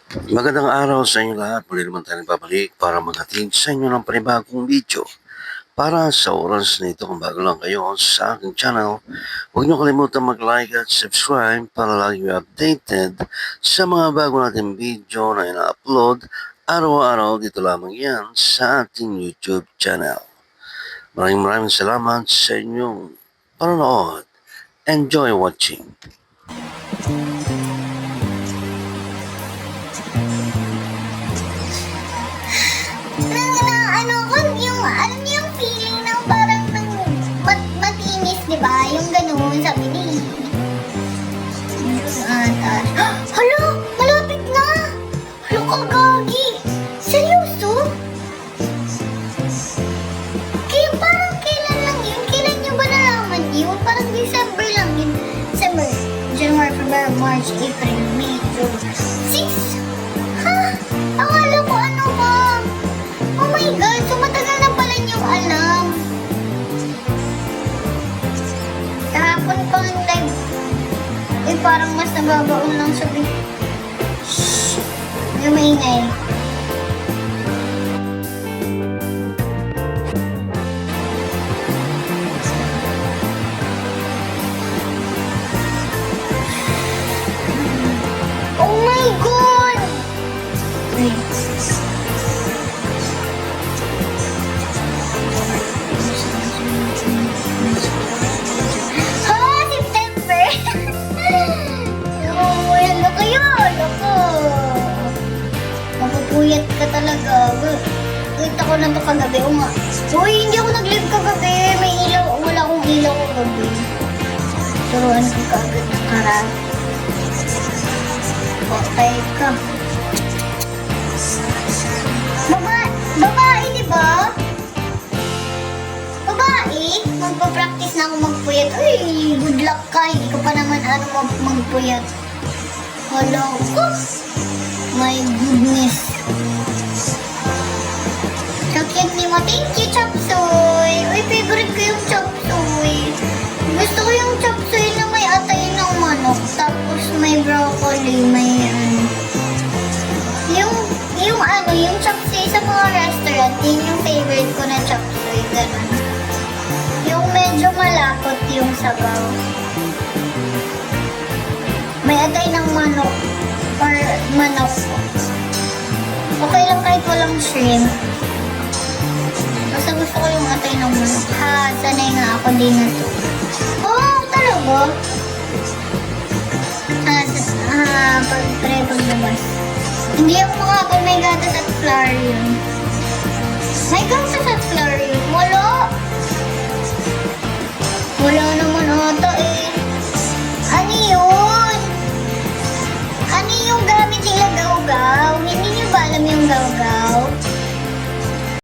Magandang araw sa inyo lahat. Muli naman tayo nagbabalik para maghatid sa inyo ng panibagong video. Para sa oras na ito, kung bago lang kayo sa aking channel, huwag niyo kalimutan mag-like at subscribe para lagi updated sa mga bago nating video na ina-upload araw-araw dito lamang yan sa ating YouTube channel. Maraming salamat sa inyong panonood. Enjoy watching. Alam niyo yung feeling ng parang matinis, di ba? Yung ganun, sabi ni hala, malapit na! Hala ka, gagi! Seryoso? Kaya parang kailan lang yun? Kailan nyo ba nalaman yun? Parang December lang yun. December, January, February, March, April, May, June. 6? Ha? Akala ko ano ba? Oh my God, so matagal na pala niyong alam. Kahapon pang live, parang mas nababaon lang sabi. Shhh! Yung maingay. Oh my God! Wait. Puyat ka talaga. Kita ko na to kagabi. O nga. Uy, hindi ako nag-live kagabi. May ilaw. Wala akong ilaw kagabi. Turuan ko kaagad ng karami. Okay ka. Babae, di ba? Babae? Magpa-practice na ako magpuyat. Uy, good luck ka. Hindi ko pa naman magpuyat. Hala ko. My goodness. Sakit ni mo. Thank you, Chapsoy. Uy, favorite ko yung Chapsoy. Gusto ko yung Chapsoy na may atay ng manok. Tapos may broccoli, may yung Chapsoy sa mga restaurant, yun yung favorite ko na Chapsoy. Ganun. Yung medyo malapot yung sabaw. May atay ng manok. Or manok. Okay lang kahit walang shrimp. Basta gusto ko yung atay ng manok. Ha, sanay nga ako din na to. Oh, talaga? Paglabas. Hindi ako makapag may gatas at flour yun. May gatas